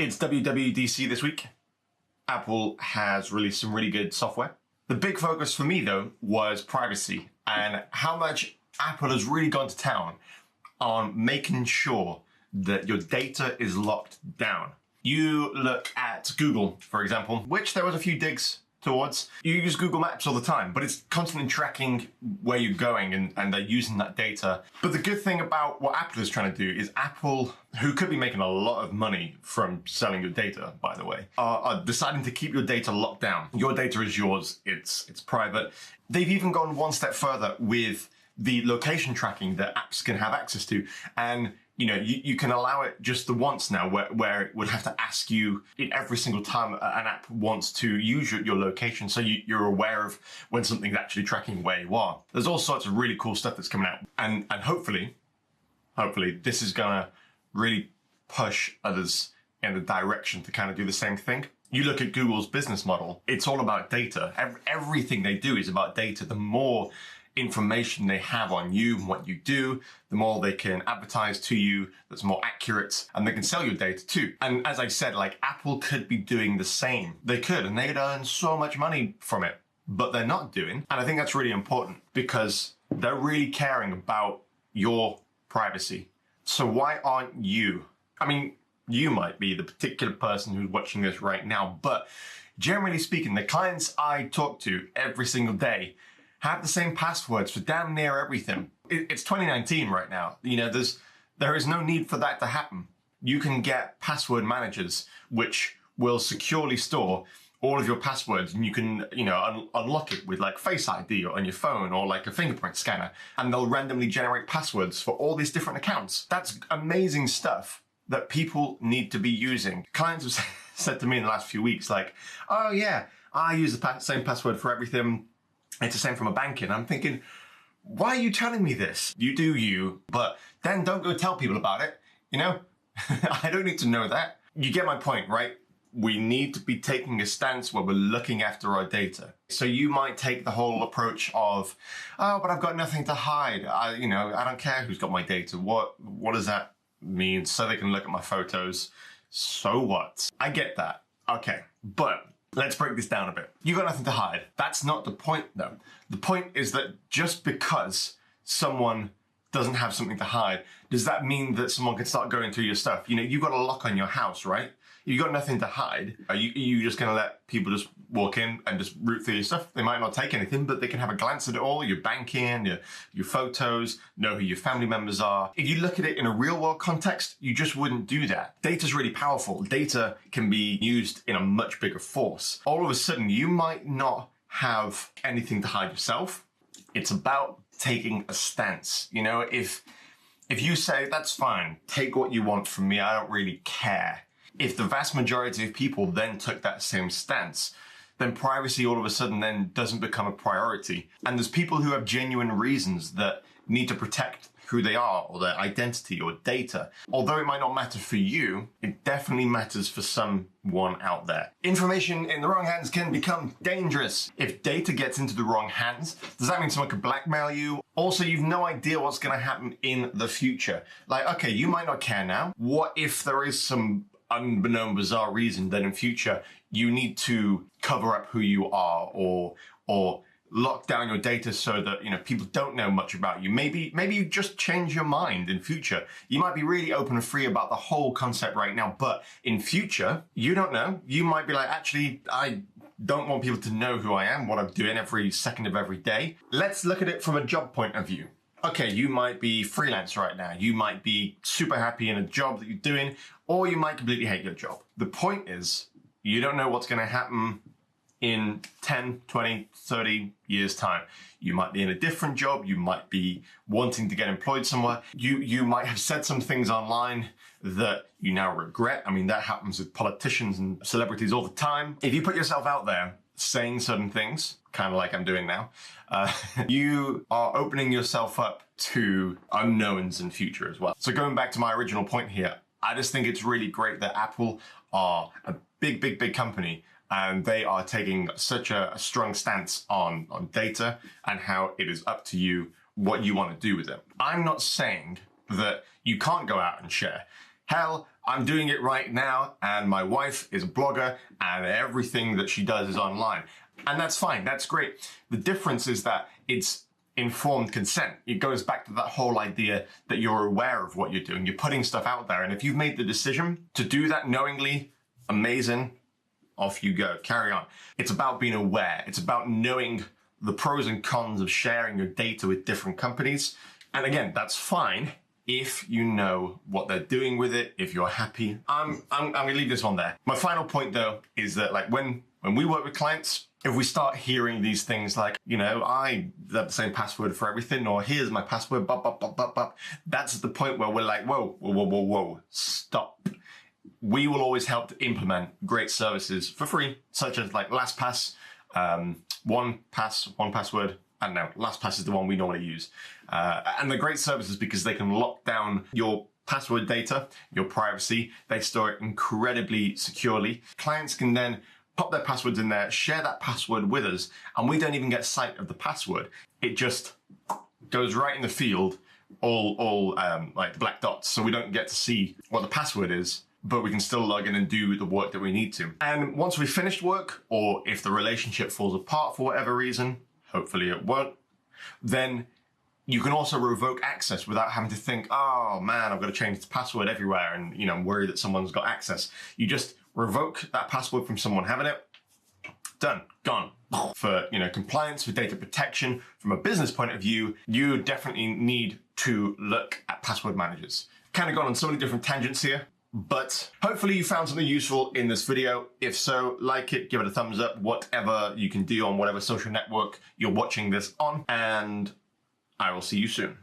It's WWDC this week. Apple has released some really good software. The big focus for me, though, was privacy and how much Apple has really gone to town on making sure that your data is locked down. You look at Google, for example, which there was a few digs towards. You use Google Maps all the time, but it's constantly tracking where you're going and they're using that data. But the good thing about what Apple is trying to do is Apple, who could be making a lot of money from selling your data, by the way, are deciding to keep your data locked down. Your data is yours, it's private. They've even gone one step further with the location tracking that apps can have access to. And you can allow it just the once now where it would have to ask you in every single time an app wants to use your location, so you're aware of when something's actually tracking where you are. There's all sorts of really cool stuff that's coming out. And hopefully this is gonna really push others in the direction to kind of do the same thing. You look at Google's business model, it's all about data. Everything they do is about data. The more information they have on you and what you do, the more they can advertise to you that's more accurate, and they can sell your data too. And as I said, like, Apple could be doing the same. They could, and they'd earn so much money from it, but they're not doing. And I think that's really important because they're really caring about your privacy. So why aren't you? I mean, you might be the particular person who's watching this right now, but generally speaking, the clients I talk to every single day have the same passwords for damn near everything. It's 2019 right now. There is no need for that to happen. You can get password managers which will securely store all of your passwords, and you can, unlock it with like Face ID on your phone or like a fingerprint scanner, and they'll randomly generate passwords for all these different accounts. That's amazing stuff that people need to be using. Clients have said to me in the last few weeks, like, oh yeah, I use the same password for everything. It's the same from a banking. I'm thinking, why are you telling me this? You do you, but then don't go tell people about it. I don't need to know that. You get my point, right? We need to be taking a stance where we're looking after our data. So you might take the whole approach of, oh, but I've got nothing to hide. I don't care who's got my data. What does that mean? So they can look at my photos. So what? I get that. Okay, but let's break this down a bit. You got nothing to hide. That's not the point, though. The point is that just because someone doesn't have something to hide, does that mean that someone can start going through your stuff? You've got a lock on your house, right? You got nothing to hide. Are you just going to let people just walk in and just root through your stuff? They might not take anything, but they can have a glance at it all, your banking, your photos, know who your family members are. If you look at it in a real world context, you just wouldn't do that. Data's really powerful. Data can be used in a much bigger force. All of a sudden, you might not have anything to hide yourself. It's about taking a stance. If you say, that's fine, take what you want from me, I don't really care. If the vast majority of people then took that same stance, then privacy all of a sudden then doesn't become a priority. And there's people who have genuine reasons that need to protect who they are or their identity or data. Although it might not matter for you, it definitely matters for someone out there. Information in the wrong hands can become dangerous. If data gets into the wrong hands, does that mean someone could blackmail you? Also, you've no idea what's going to happen in the future. Like, okay, you might not care now. What if there is some unbeknown bizarre reason that in future you need to cover up who you are or lock down your data so that people don't know much about you? Maybe you just change your mind in future. You might be really open and free about the whole concept right now, but in future you don't know. You might be like, actually, I don't want people to know who I am, what I'm doing every second of every day. Let's look at it from a job point of view. Okay, you might be freelance right now. You might be super happy in a job that you're doing, or you might completely hate your job. The point is, you don't know what's going to happen in 10, 20, 30 years' time. You might be in a different job. You might be wanting to get employed somewhere. You might have said some things online that you now regret. I mean, that happens with politicians and celebrities all the time. If you put yourself out there saying certain things, kind of like I'm doing now, you are opening yourself up to unknowns in future as well. So going back to my original point here, I just think it's really great that Apple are a big company, and they are taking such a strong stance on data and how it is up to you what you want to do with it. I'm not saying that you can't go out and share. Hell, I'm doing it right now, and my wife is a blogger, and everything that she does is online. And that's fine, that's great. The difference is that it's informed consent. It goes back to that whole idea that you're aware of what you're doing. You're putting stuff out there, and if you've made the decision to do that knowingly, amazing, off you go, carry on. It's about being aware. It's about knowing the pros and cons of sharing your data with different companies. And again, that's fine if you know what they're doing with it, if you're happy. I'm gonna leave this one there. My final point though is that like when we work with clients, if we start hearing these things like, you know, I have the same password for everything, or here's my password, that's the point where we're like, whoa, stop. We will always help to implement great services for free, such as like LastPass, 1Password. I don't know, LastPass is the one we normally use. And they're great services because they can lock down your password data, your privacy. They store it incredibly securely. Clients can then pop their passwords in there, share that password with us, and we don't even get sight of the password. It just goes right in the field, all like the black dots, so we don't get to see what the password is, but we can still log in and do the work that we need to. And once we've finished work, or if the relationship falls apart for whatever reason, hopefully it won't, then you can also revoke access without having to think, oh man, I've got to change the password everywhere and, you know, I'm worried that someone's got access. You just revoke that password from someone having it. Done, gone. For, you know, compliance, for data protection, from a business point of view, you definitely need to look at password managers. Kind of gone on so many different tangents here, but hopefully you found something useful in this video. If so, like it, give it a thumbs up, whatever you can do on whatever social network you're watching this on, and I will see you soon.